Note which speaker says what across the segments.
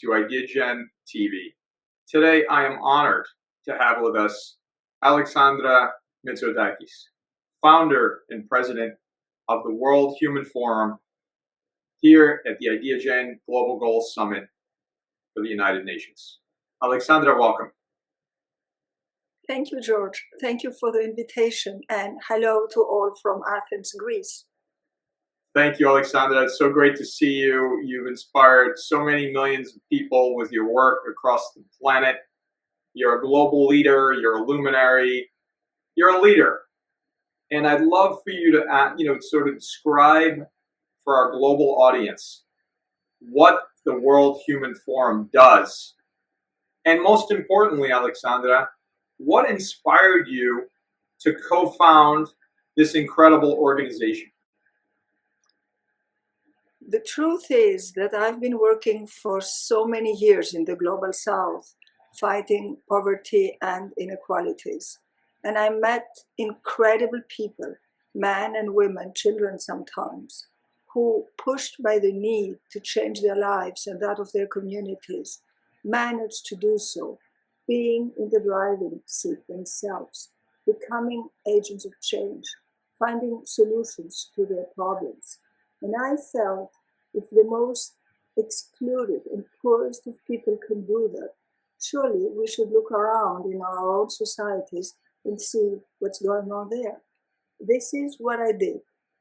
Speaker 1: to Ideagen TV. Today, I am honored to have with us Alexandra Mitsotakis, founder and president of the World Human Forum here at the Ideagen Global Goals Summit for the United Nations. Alexandra, welcome.
Speaker 2: Thank you, George. Thank you for the invitation, and hello to all from Athens, Greece.
Speaker 1: Thank you, Alexandra. It's so great to see you. You've inspired so many millions of people with your work across the planet. You're a global leader. You're a luminary. You're a leader. And I'd love for you to, sort of describe for our global audience what the World Human Forum does. And most importantly, Alexandra, what inspired you to co-found this incredible organization?
Speaker 2: The truth is that I've been working for so many years in the Global South, fighting poverty and inequalities. And I met incredible people, men and women, children sometimes, who, pushed by the need to change their lives and that of their communities, managed to do so, being in the driving seat themselves, becoming agents of change, finding solutions to their problems. And I felt if the most excluded and poorest of people can do that, surely we should look around in our own societies and see what's going on there. This is what I did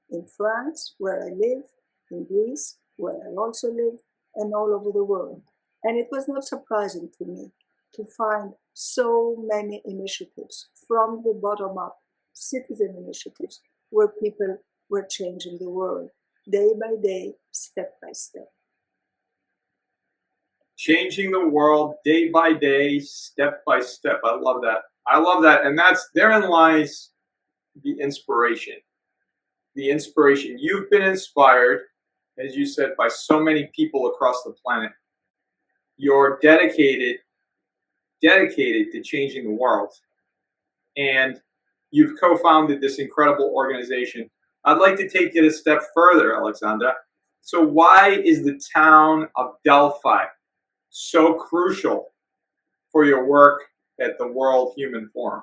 Speaker 2: in France, where I live, in Greece, where I also live, and all over the world. And it was not surprising to me to find so many initiatives from the bottom up, citizen initiatives, where people were changing the world, day by day, step by step.
Speaker 1: Changing the world day by day, step by step. I love that. I love that. And therein lies the inspiration. The inspiration. You've been inspired, as you said, by so many people across the planet. You're dedicated to changing the world. And you've co-founded this incredible organization. I'd like to take it a step further, Alexandra. So why is the town of Delphi so crucial for your work at the World Human Forum?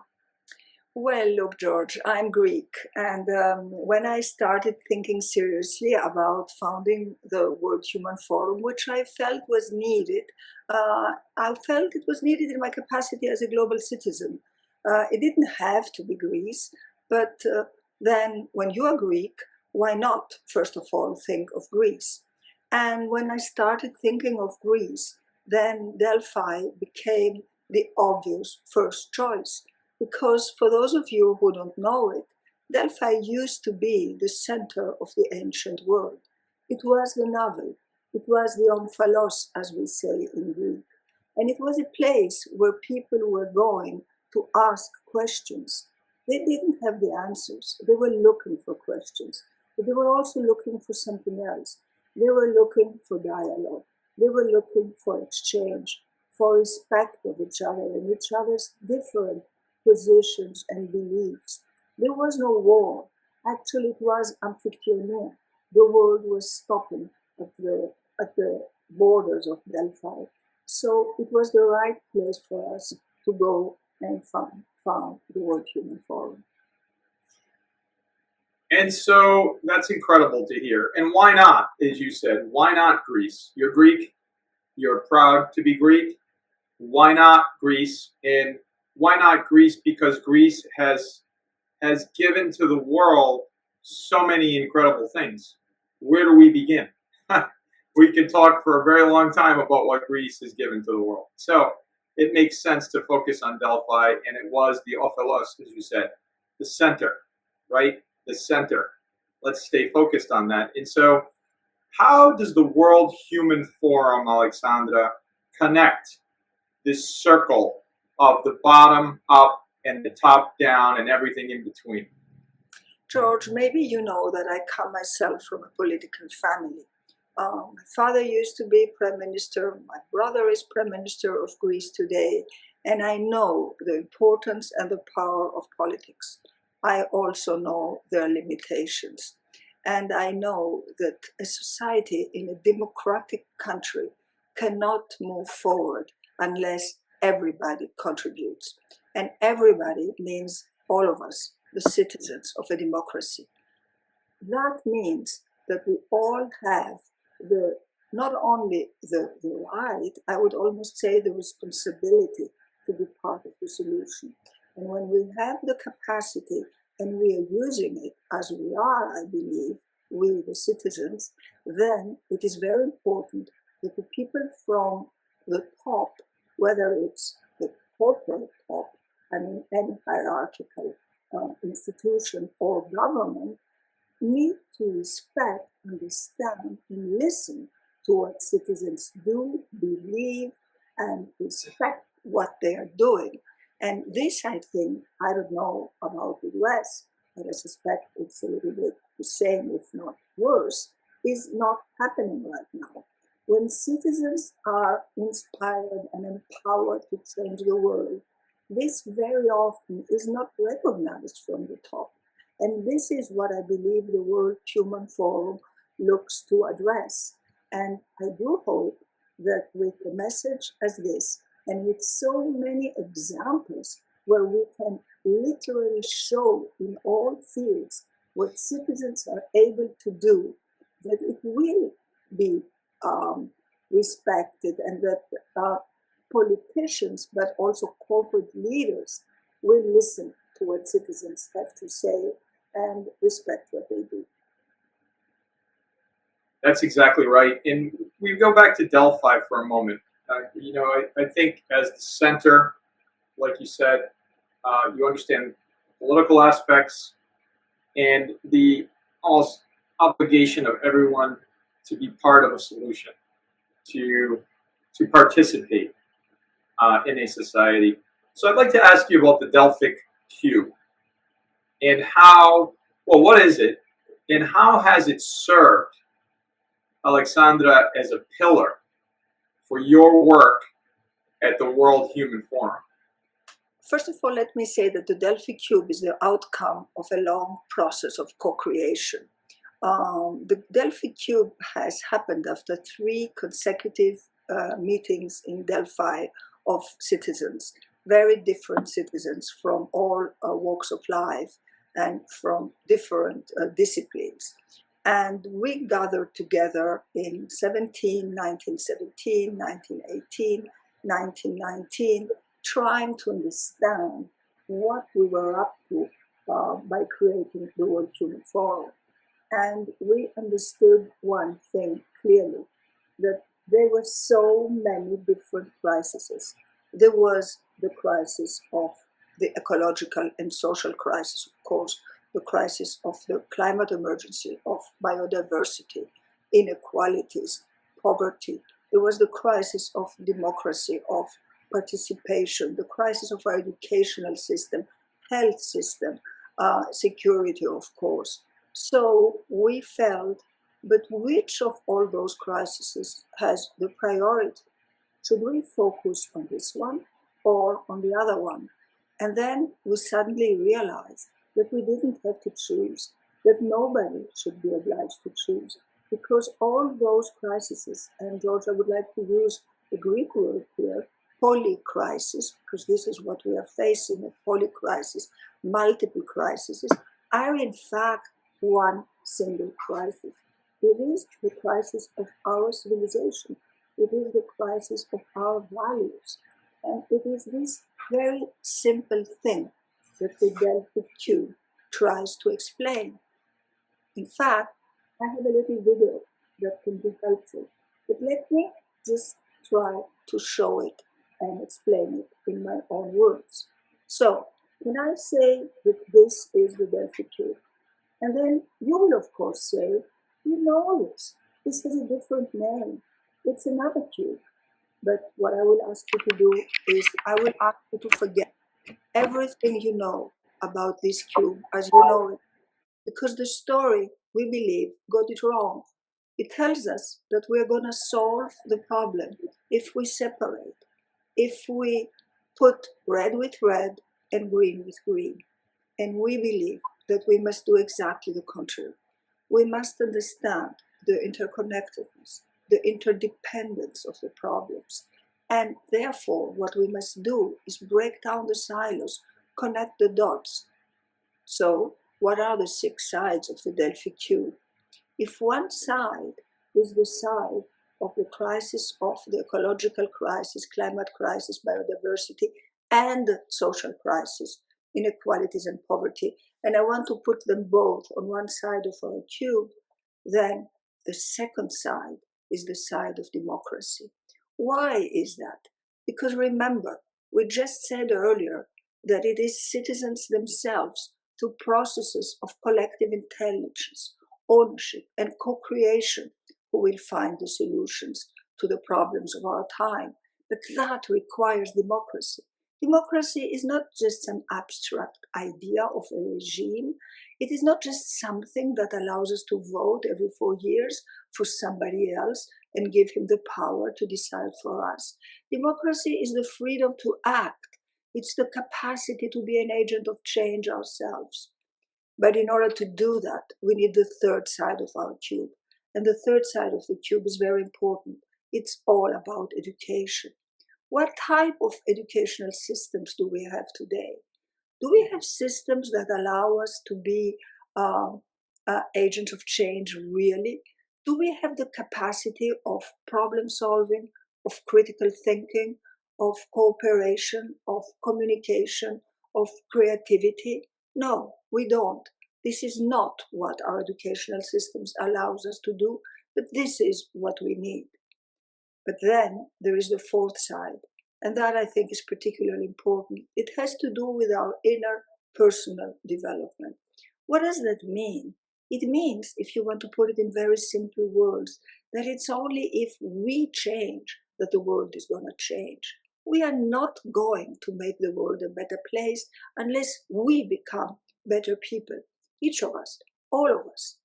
Speaker 2: Well, look, George, I'm Greek. And when I started thinking seriously about founding the World Human Forum, which I felt was needed, I felt it was needed in my capacity as a global citizen. It didn't have to be Greece, but then when you are Greek, why not, first of all, think of Greece? And when I started thinking of Greece, then Delphi became the obvious first choice. Because for those of you who don't know it, Delphi used to be the center of the ancient world. It was the navel. It was the omphalos, as we say in Greek. And it was a place where people were going to ask questions. They didn't have the answers. They were looking for questions. But they were also looking for something else. They were looking for dialogue. They were looking for exchange, for respect of each other and each other's different positions and beliefs. There was no war. Actually, it was amphiktyonia. The world was stopping at the borders of Delphi. So it was the right place for us to go and found the World Human Forum.
Speaker 1: And so that's incredible to hear. And why not, as you said, why not Greece? You're Greek. You're proud to be Greek. Why not Greece? And why not Greece? Because Greece has given to the world so many incredible things. Where do we begin? We could talk for a very long time about what Greece has given to the world. So it makes sense to focus on Delphi, and it was the omphalos, as you said, the center, right? The center. Let's stay focused on that. And so how does the World Human Forum, Alexandra, connect this circle of the bottom up and the top down and everything in between?
Speaker 2: George, maybe you know that I come myself from a political family. My father used to be Prime Minister. My brother is Prime Minister of Greece today. And I know the importance and the power of politics. I also know their limitations. And I know that a society in a democratic country cannot move forward unless everybody contributes. And everybody means all of us, the citizens of a democracy. That means that we all have not only the right, I would almost say the responsibility to be part of the solution. And when we have the capacity and we are using it as we are, I believe, we the citizens, then it is very important that the people from the top, whether it's the corporate top, I mean any hierarchical institution or government, need to respect, understand, and listen to what citizens do, believe, and respect what they are doing. And this, I think, I don't know about the US, but I suspect it's a little bit the same, if not worse, is not happening right now. When citizens are inspired and empowered to change the world, this very often is not recognized from the top. And this is what I believe the World Human Forum looks to address. And I do hope that with a message as this, and with so many examples where we can literally show in all fields what citizens are able to do, that it will be respected, and that politicians, but also corporate leaders, will listen to what citizens have to say and respect what they do.
Speaker 1: That's exactly right. And we go back to Delphi for a moment. I think as the center, like you said, you understand political aspects and the almost obligation of everyone to be part of a solution, to participate in a society. So I'd like to ask you about the Delphic Cube and what is it, and how has it served, Alexandra, as a pillar for your work at the World Human Forum?
Speaker 2: First of all, let me say that the Delphi Cube is the outcome of a long process of co-creation. The Delphi Cube has happened after 3 consecutive meetings in Delphi of citizens, very different citizens from all walks of life and from different disciplines. And we gathered together in 1917, 1918, 1919, trying to understand what we were up to by creating the World Human Forum. And we understood one thing clearly, that there were so many different crises. There was the crisis of the ecological and social crisis, of course, the crisis of the climate emergency, of biodiversity, inequalities, poverty. There was the crisis of democracy, of participation, the crisis of our educational system, health system, security, of course. So we felt, but which of all those crises has the priority? Should we focus on this one or on the other one? And then we suddenly realized that we didn't have to choose, that nobody should be obliged to choose, because all those crises, and George, I would like to use the Greek word here, polycrisis, because this is what we are facing, a polycrisis, multiple crises, are in fact one single crisis. It is the crisis of our civilization. It is the crisis of our values. And it is this very simple thing that the Delphic Cube tries to explain. In fact, I have a little video that can be helpful. But let me just try to show it and explain it in my own words. So, when I say that this is the Delphic Cube, and then you will of course say, you know this. This has a different name. It's another cube. But what I will ask you to do is I will ask you to forget everything you know about this cube as you know it. Because the story, we believe, got it wrong. It tells us that we're going to solve the problem if we separate, if we put red with red and green with green. And we believe that we must do exactly the contrary. We must understand the interconnectedness, the interdependence of the problems. And therefore, what we must do is break down the silos, connect the dots. So, what are the 6 sides of the Delphic Cube? If one side is the side of the crisis of the ecological crisis, climate crisis, biodiversity, and social crisis, inequalities and poverty, and I want to put them both on one side of our cube, then the second side is the side of democracy. Why is that? Because remember, we just said earlier that it is citizens themselves through processes of collective intelligence, ownership, and co-creation who will find the solutions to the problems of our time. But that requires democracy. Democracy is not just an abstract idea of a regime. It is not just something that allows us to vote every 4 years for somebody else and give him the power to decide for us. Democracy is the freedom to act. It's the capacity to be an agent of change ourselves. But in order to do that, we need the third side of our cube. And the third side of the cube is very important. It's all about education. What type of educational systems do we have today? Do we have systems that allow us to be agents of change really? Do we have the capacity of problem solving, of critical thinking, of cooperation, of communication, of creativity? No, we don't. This is not what our educational systems allows us to do, but this is what we need. But then there is the fourth side, and that I think is particularly important. It has to do with our inner personal development. What does that mean? It means, if you want to put it in very simple words, that it's only if we change that the world is going to change. We are not going to make the world a better place unless we become better people. Each of us, all of us.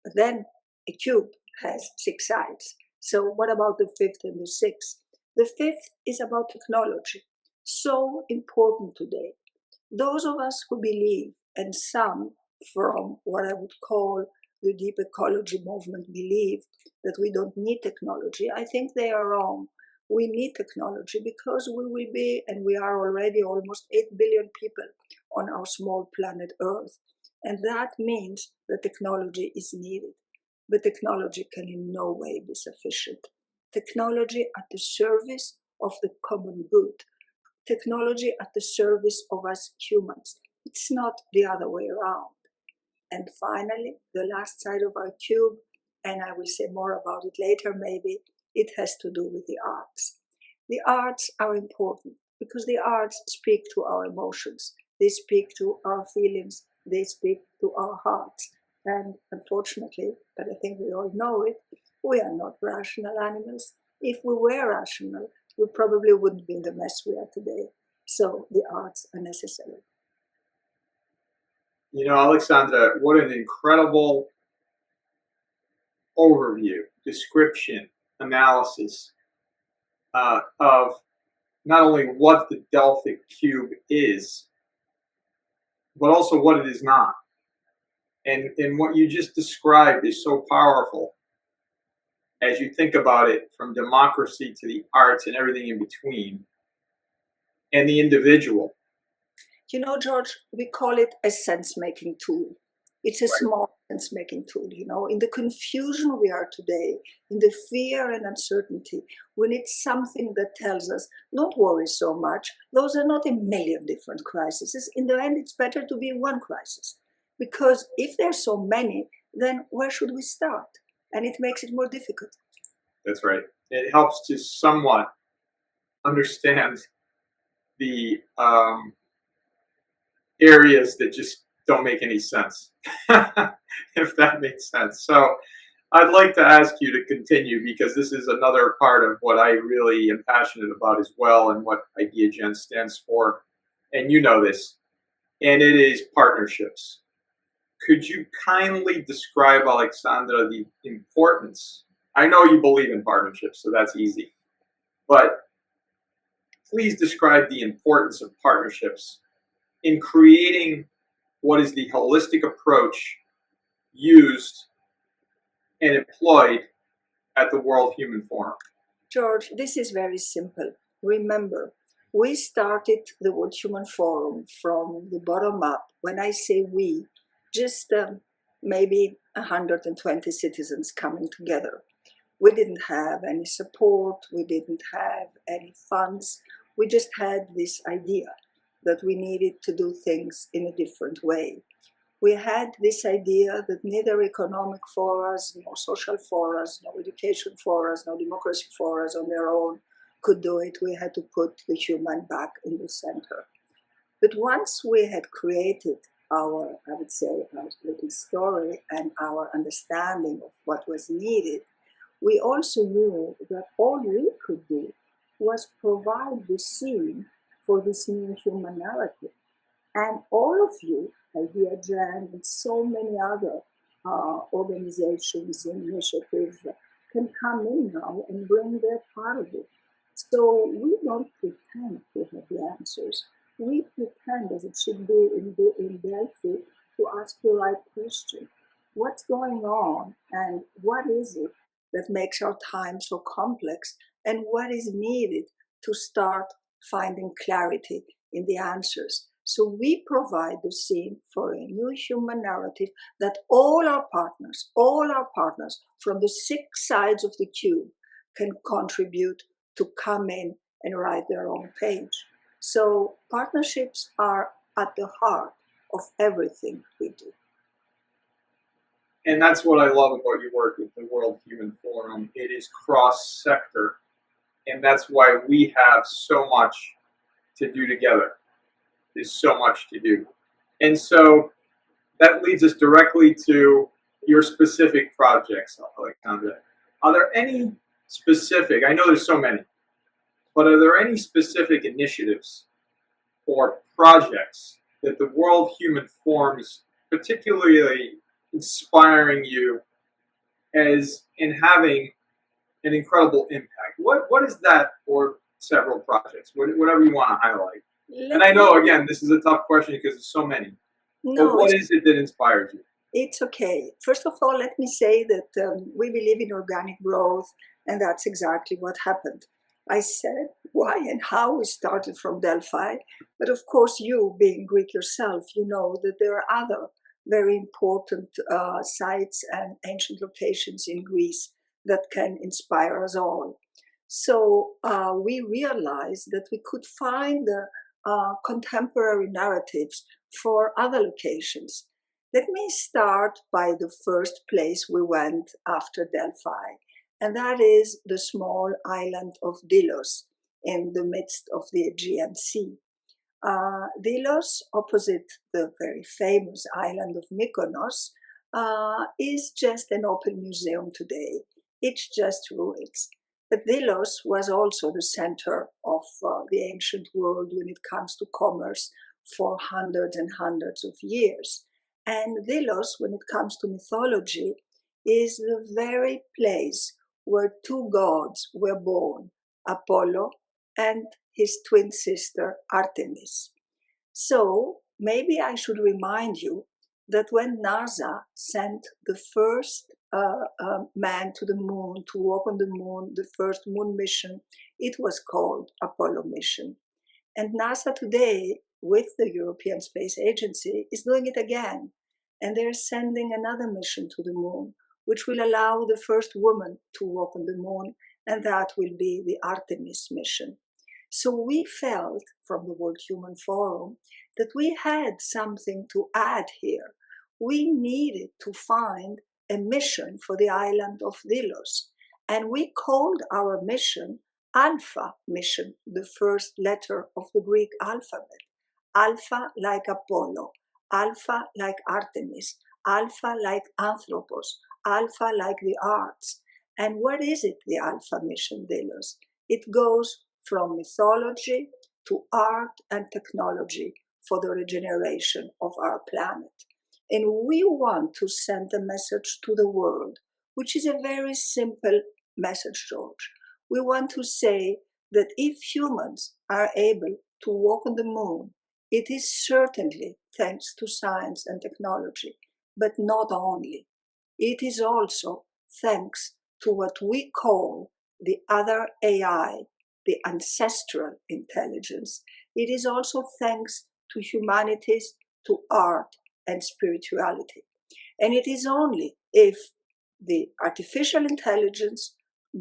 Speaker 2: But then a cube has 6 sides. So what about the fifth and the sixth? The fifth is about technology. So important today. Those of us who believe, and some from what I would call the deep ecology movement believe that we don't need technology, I think they are wrong. We need technology because we will be, and we are already, almost 8 billion people on our small planet Earth. And that means that technology is needed. But technology can in no way be sufficient. Technology at the service of the common good. Technology at the service of us humans. It's not the other way around. And finally, the last side of our cube, and I will say more about it later maybe, it has to do with the arts. The arts are important because the arts speak to our emotions. They speak to our feelings. They speak to our hearts. And unfortunately, but I think we all know it, we are not rational animals. If we were rational, we probably wouldn't be in the mess we are today. So the arts are necessary.
Speaker 1: You know, Alexandra, what an incredible overview, description, analysis of not only what the Delphic Cube is, but also what it is not. And what you just described is so powerful as you think about it, from democracy to the arts and everything in between, and the individual.
Speaker 2: You know, George, we call it a sense-making tool. It's a small sense-making tool, you know. In the confusion we are today, in the fear and uncertainty, we need something that tells us, don't worry so much. Those are not a million different crises. In the end, it's better to be in one crisis. Because if there are so many, then where should we start? And it makes it more difficult.
Speaker 1: That's right. It helps to somewhat understand the areas that just don't make any sense, if that makes sense. So I'd like to ask you to continue, because this is another part of what I really am passionate about as well, and what Ideagen stands for. And you know this, and it is partnerships. Could you kindly describe, Alexandra, the importance? I know you believe in partnerships, so that's easy. But please describe the importance of partnerships in creating what is the holistic approach used and employed at the World Human Forum?
Speaker 2: George, this is very simple. Remember, we started the World Human Forum from the bottom up. When I say we, just maybe 120 citizens coming together. We didn't have any support, we didn't have any funds. We just had this idea that we needed to do things in a different way. We had this idea that neither economic forums, nor social forums, no education forums, no democracy forums on their own could do it. We had to put the human back in the center. But once we had created our, I would say, our little story and our understanding of what was needed, we also knew that all we could do was provide the scene for this new human narrative. And all of you, Ideagen and so many other organizations and initiatives can come in now and bring their part of it. So we don't pretend to have the answers. We pretend, as it should be in Delphic, to ask the right question. What's going on and what is it that makes our time so complex, and what is needed to start finding clarity in the answers? So we provide the scene for a new human narrative that all our partners from the 6 sides of the cube can contribute to come in and write their own page. So partnerships are at the heart of everything we do.
Speaker 1: And that's what I love about your work with the World Human Forum. It is cross-sector, and that's why we have so much to do together. There's so much to do. And so that leads us directly to your specific projects, Alexandra. Are there any specific, I know there's so many, but are there any specific initiatives or projects that the World Human Forum is particularly inspiring you as in having an incredible impact? What is that, or several projects, whatever you want to highlight? And I know, again, this is a tough question because there's so many.
Speaker 2: No,
Speaker 1: but what is it that inspires you?
Speaker 2: It's okay. First of all, let me say that we believe in organic growth, and that's exactly what happened. I said why and how we started from Delphi, but of course you, being Greek yourself, you know that there are other very important sites and ancient locations in Greece that can inspire us all. So we realized that we could find contemporary narratives for other locations. Let me start by the first place we went after Delphi, and that is the small island of Delos in the midst of the Aegean Sea. Delos, opposite the very famous island of Mykonos, is just an open museum today. It's just ruins. But Delos was also the center of the ancient world when it comes to commerce for hundreds and hundreds of years. And Delos, when it comes to mythology, is the very place where 2 gods were born, Apollo and his twin sister Artemis. So maybe I should remind you that when NASA sent the first man to the moon, to walk on the moon, the first moon mission, it was called Apollo mission. And NASA today, with the European Space Agency, is doing it again. And they're sending another mission to the moon, which will allow the first woman to walk on the moon, and that will be the Artemis mission. So we felt from the World Human Forum that we had something to add here. We needed to find a mission for the island of Delos. And we called our mission Alpha mission, the first letter of the Greek alphabet. Alpha like Apollo, Alpha like Artemis, Alpha like Anthropos, Alpha like the arts. And what is it, the Alpha mission, Delos? It goes from mythology to art and technology for the regeneration of our planet. And we want to send a message to the world, which is a very simple message, George. We want to say that if humans are able to walk on the moon, it is certainly thanks to science and technology, but not only. It is also thanks to what we call the other AI, the ancestral intelligence, it is also thanks to humanities, to art and spirituality. And it is only if the artificial intelligence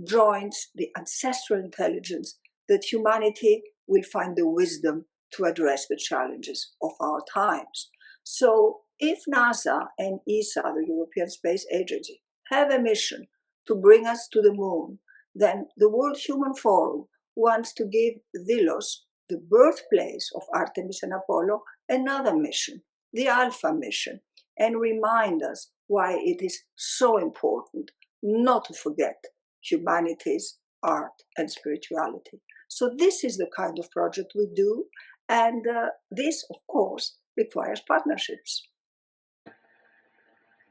Speaker 2: joins the ancestral intelligence that humanity will find the wisdom to address the challenges of our times. So if NASA and ESA, the European Space Agency, have a mission to bring us to the moon, then the World Human Forum wants to give Delos, the birthplace of Artemis and Apollo, another mission, the Alpha mission, and remind us why it is so important not to forget humanities, art, and spirituality. So this is the kind of project we do, and this, of course, requires partnerships.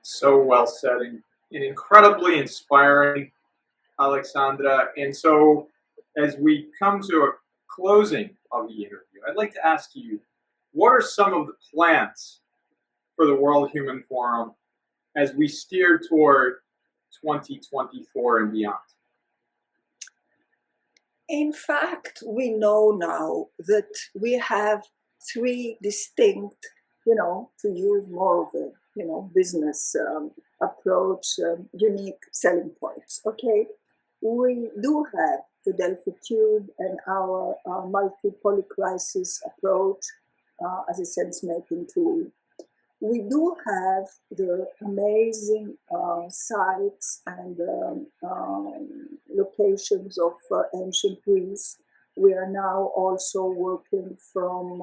Speaker 1: So well said and incredibly inspiring, Alexandra. And so, as we come to a closing of the interview, I'd like to ask you, what are some of the plans for the World Human Forum as we steer toward 2024 and beyond?
Speaker 2: In fact, we know now that we have three distinct, to use more of a, business approach, unique selling points. Okay, we do have the Delphi Cube and our multi-polycrisis approach as a sense-making tool. We do have the amazing sites and locations of ancient Greece. We are now also working from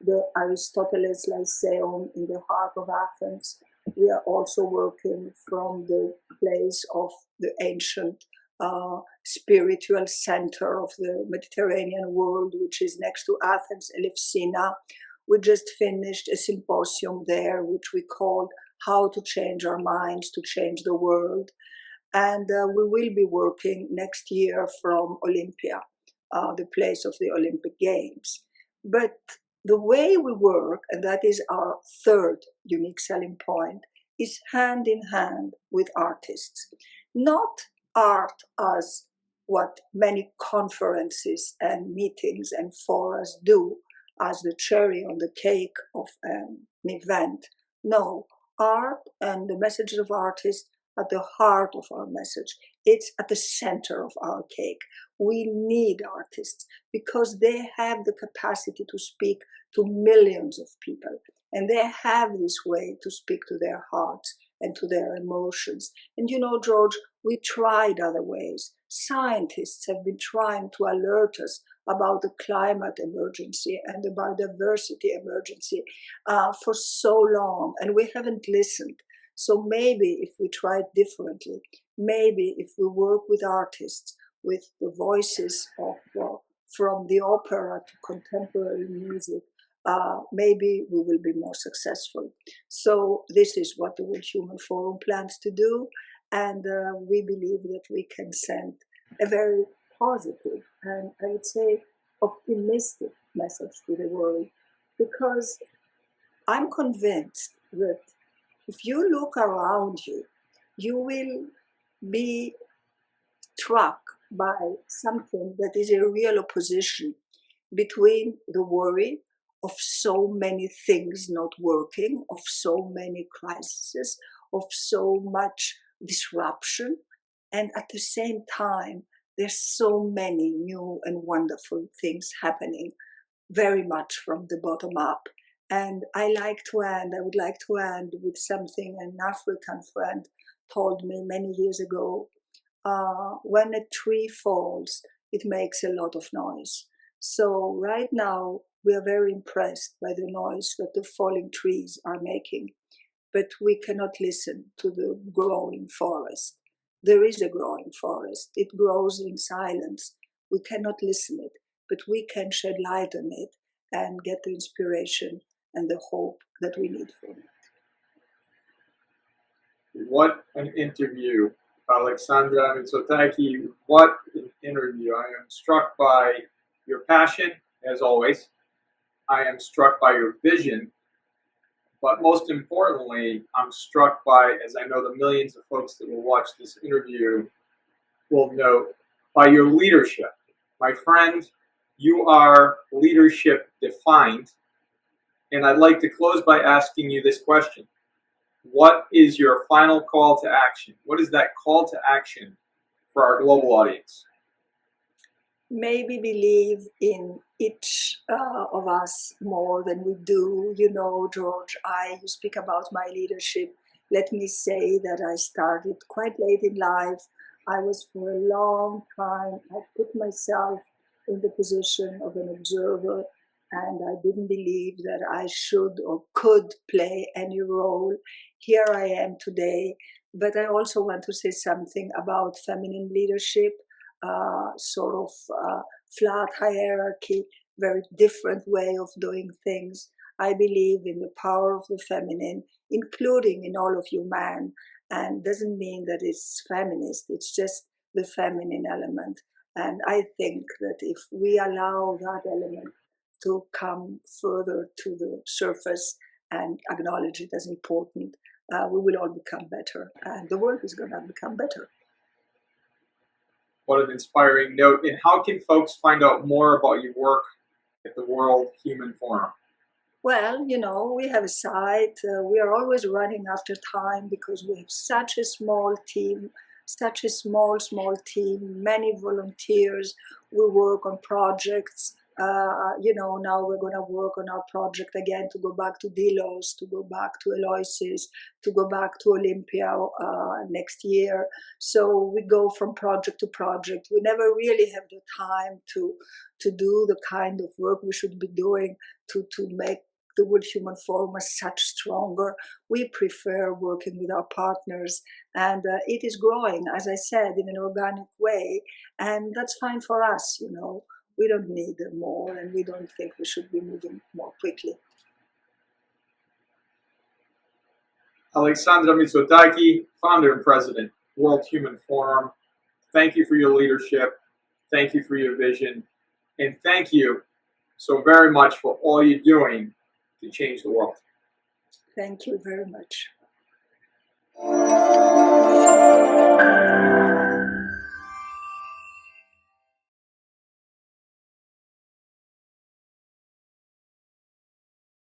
Speaker 2: the Aristoteles Lyceum in the heart of Athens. We are also working from the place of the ancient spiritual center of the Mediterranean world, which is next to Athens, Elefsina. We just finished a symposium there, which we called How to Change Our Minds to Change the World. And we will be working next year from Olympia, the place of the Olympic Games. But the way we work, and that is our third unique selling point, is hand in hand with artists. Not art as what many conferences and meetings and forums do, as the cherry on the cake of an event. No, art and the messages of artists at the heart of our message. It's at the center of our cake. We need artists because they have the capacity to speak to millions of people, and they have this way to speak to their hearts and to their emotions. And George, we tried other ways. Scientists have been trying to alert us about the climate emergency and the biodiversity emergency for so long, and we haven't listened. So maybe if we try it differently, maybe if we work with artists, with the voices of from the opera to contemporary music, maybe we will be more successful. So this is what the World Human Forum plans to do, and we believe that we can send a very positive and I would say optimistic message to the world, because I'm convinced that if you look around you, you will be struck by something that is a real opposition between the worry of so many things not working, of so many crises, of so much disruption, and at the same time, there's so many new and wonderful things happening, very much from the bottom up. And I would like to end with something an African friend told me many years ago. When a tree falls, it makes a lot of noise. So right now, we are very impressed by the noise that the falling trees are making, but we cannot listen to the growing forest. There is a growing forest. It grows in silence. We cannot listen it, but we can shed light on it and get the inspiration and the hope that we need from it.
Speaker 1: What an interview, Alexandra Mitsotakis. What an interview. I am struck by your passion, as always. I am struck by your vision. But most importantly, I'm struck by, as I know the millions of folks that will watch this interview, will note by your leadership. My friend, you are leadership defined. And I'd like to close by asking you this question. What is your final call to action? What is that call to action for our global audience?
Speaker 2: Maybe believe in each of us more than we do. You know, George, you speak about my leadership. Let me say that I started quite late in life. I was for a long time, I put myself in the position of an observer, and I didn't believe that I should or could play any role. Here I am today, but I also want to say something about feminine leadership. Sort of flat hierarchy, very different way of doing things. I believe in the power of the feminine, including in all of you men, and doesn't mean that it's feminist, it's just the feminine element. And I think that if we allow that element to come further to the surface and acknowledge it as important, we will all become better, and the world is going to become better.
Speaker 1: What an inspiring note. And how can folks find out more about your work at the World Human Forum?
Speaker 2: Well, you know, we have a site. We are always running after time because we have such a small team, such a small team, many volunteers. We work on projects. You know, now we're going to work on our project again to go back to Delos, to go back to Eloises, to go back to Olympia next year. So we go from project to project. We never really have the time to do the kind of work we should be doing to make the World Human Forum as such stronger. We prefer working with our partners, and it is growing, as I said, in an organic way, and that's fine for us. You know, we don't need more, and we don't think we should be moving more quickly.
Speaker 1: Alexandra Mitsotakis, founder and president, World Human Forum. Thank you for your leadership. Thank you for your vision. And thank you so very much for all you're doing to change the world.
Speaker 2: Thank you very much.